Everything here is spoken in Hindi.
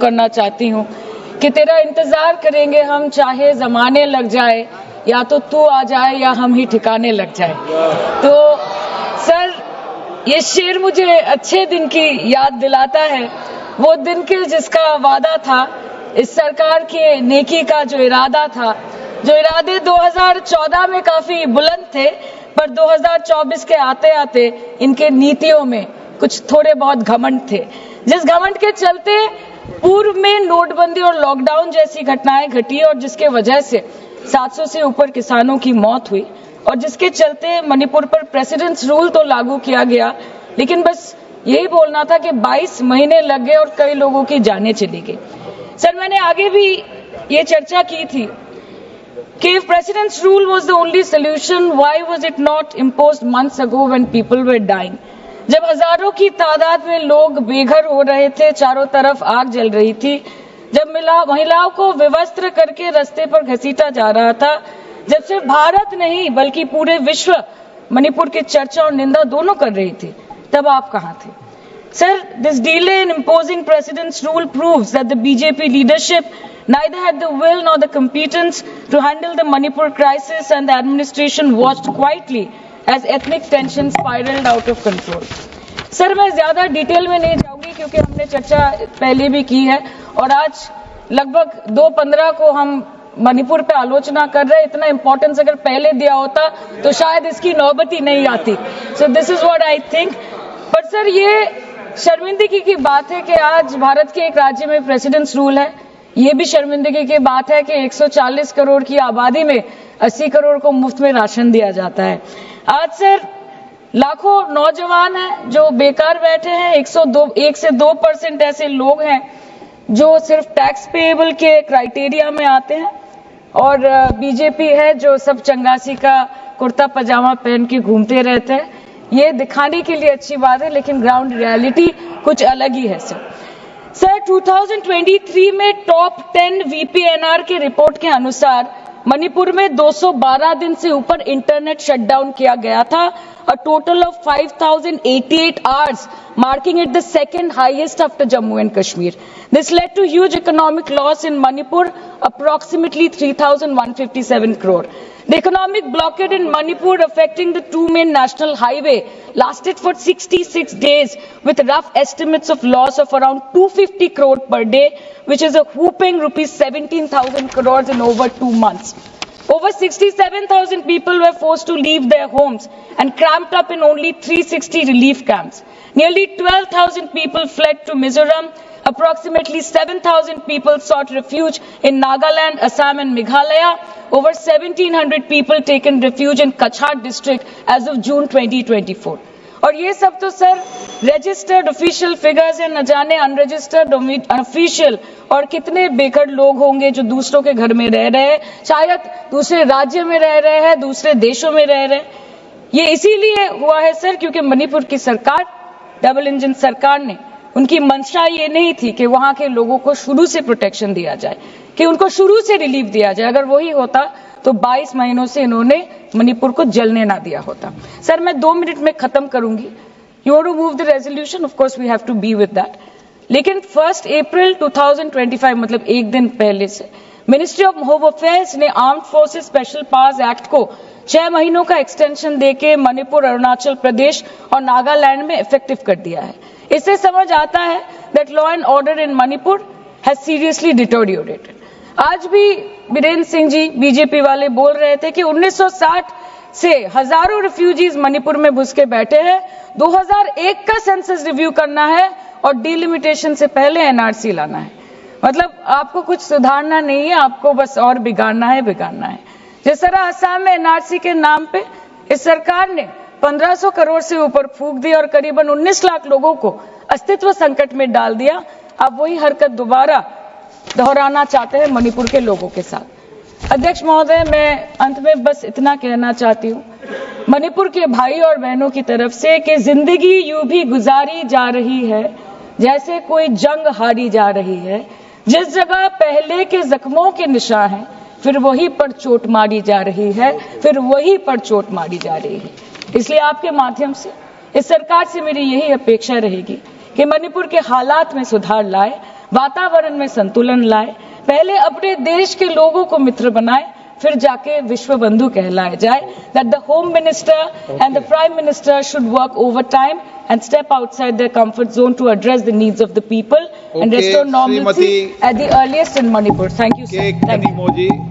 करना चाहती हूँ कि तेरा इंतजार करेंगे हम, चाहे जमाने लग जाए, या तो तू आ जाए या हम ही ठिकाने लग जाए। तो सर, ये शेर मुझे अच्छे दिन की याद दिलाता है, वो दिन के जिसका वादा था, इस सरकार के नेकी का जो इरादा था, जो इरादे 2014 में काफी बुलंद थे, पर 2024 के आते आते इनके नीतियों में कुछ थोड़े बहुत घमंड थे, जिस घमंड के चलते पूर्व में नोटबंदी और लॉकडाउन जैसी घटनाएं घटी और जिसके वजह से 700 से ऊपर किसानों की मौत हुई, और जिसके चलते मणिपुर पर प्रेसिडेंट्स रूल तो लागू किया गया, लेकिन बस यही बोलना था कि 22 महीने लग गए और कई लोगों की जानें चली गई। सर, मैंने आगे भी ये चर्चा की थी कि if president's rule was the only solution, why was it not imposed months ago when people were dying? जब हजारों की तादाद में लोग बेघर हो रहे थे, चारों तरफ आग जल रही थी, जब महिलाओं को विवस्त्र करके रास्ते पर घसीटा जा रहा था, जब सिर्फ भारत नहीं बल्कि पूरे विश्व मणिपुर की चर्चा और निंदा दोनों कर रही थी, तब आप कहां थे? Sir, this delay in imposing president's rule proves that the BJP leadership neither had the will nor the competence to handle the Manipur crisis, and the administration watched quietly as ethnic tension spiraled out of control. Sir, मैं ज्यादा डिटेल में नहीं जाऊंगी क्योंकि हमने चर्चा पहले भी की है, और आज लगभग 2:15 को हम मणिपुर पे आलोचना कर रहे हैं। इतना इंपॉर्टेंस अगर पहले दिया होता तो शायद इसकी नौबत ही नहीं आती। So this is what I think. पर सर, ये शर्मिंदगी की बात है कि आज भारत के एक राज्य में प्रेसिडेंट्स रूल है। ये भी शर्मिंदगी की बात है कि 140 करोड़ की आबादी में 80 करोड़ को मुफ्त में राशन दिया जाता है। आज सर, लाखों नौजवान हैं जो बेकार बैठे हैं। 1 से 2% ऐसे लोग हैं जो सिर्फ टैक्स पेएबल के क्राइटेरिया में आते हैं, और बीजेपी है जो सब चंगासी का कुर्ता पजामा पहन के घूमते रहते हैं। ये दिखाने के लिए अच्छी बात है, लेकिन ग्राउंड रियलिटी कुछ अलग ही है। सर 2023 में टॉप 10 VPNR के रिपोर्ट के अनुसार मणिपुर में 212 दिन से ऊपर इंटरनेट शटडाउन किया गया था, a total of 5088 hours, marking it the second highest after Jammu and Kashmir. This led to huge economic loss in Manipur, approximately 3,157 crore. The economic blockade in Manipur, affecting the two main national highway, lasted for 66 days, with rough estimates of loss of around 250 crore per day, which is a whopping rupees 17,000 crores in over 2 months. Over 67,000 people were forced to leave their homes and cramped up in only 360 relief camps. Nearly 12,000 people fled to Mizoram. Approximately 7,000 people sought refuge in Nagaland, Assam and Meghalaya. Over 1,700 people taken refuge in Kachhar district as of June 2024. और ये सब तो सर रजिस्टर्ड ऑफिशियल फिगर्स है, न जाने अनरजिस्टर्ड ऑफिशियल और कितने बेघर लोग होंगे जो दूसरों के घर में रह रहे हैं, शायद दूसरे राज्य में रह रहे हैं, दूसरे देशों में रह रहे हैं। ये इसीलिए हुआ है सर क्योंकि मणिपुर की सरकार, डबल इंजन सरकार ने, उनकी मंशा ये नहीं थी कि वहां के लोगों को शुरू से प्रोटेक्शन दिया जाए, कि उनको शुरू से रिलीफ दिया जाए। अगर वही होता तो 22 महीनों से इन्होंने मणिपुर को जलने ना दिया होता। सर, मैं 2 मिनट में खत्म करूंगी। You want to move the resolution, of course we have to be with that, लेकिन 1 अप्रैल 2025 मतलब एक दिन पहले से मिनिस्ट्री ऑफ होम अफेयर्स ने armed forces special powers act को 6 महीनों का एक्सटेंशन देके मणिपुर, अरुणाचल प्रदेश और नागालैंड में इफेक्टिव कर दिया है। इससे समझ आता है that law and order in Manipur has seriously deteriorated. आज भी बीरेंद्र सिंह जी बीजेपी वाले बोल रहे थे कि 1960 से हजारों रिफ्यूजीज मणिपुर में घुस के बैठे हैं, 2001 का सेंसस रिव्यू करना है और डिलिमिटेशन से पहले एनआरसी लाना है। मतलब आपको कुछ सुधारना नहीं है, आपको बस और बिगाड़ना है। जिस तरह असम में एनआरसी के नाम पे इस सरकार ने 1500 करोड़ से ऊपर फूंक दी और करीबन 19 लाख लोगों को अस्तित्व संकट में डाल दिया। अब वही हरकत दोबारा दोहराना चाहते हैं मणिपुर के लोगों के साथ। अध्यक्ष महोदय, मैं अंत में बस इतना कहना चाहती हूँ मणिपुर के भाई और बहनों की तरफ से कि जिंदगी यूं भी गुजारी जा रही है जैसे कोई जंग हारी जा रही है। जिस जगह पहले के जख्मों के निशान हैं, फिर वहीं पर चोट मारी जा रही है, इसलिए आपके माध्यम से इस सरकार से मेरी यही अपेक्षा रहेगी कि मणिपुर के हालात में सुधार लाए, वातावरण में संतुलन लाए, पहले अपने देश के लोगों को मित्र बनाए, फिर जाके विश्व बंधु कहलाए जाए. That the Home Minister and the Prime Minister should work overtime and step outside their comfort zone to address the needs of the people and restore normalcy at the earliest in Manipur. Thank you, sir. Thank you.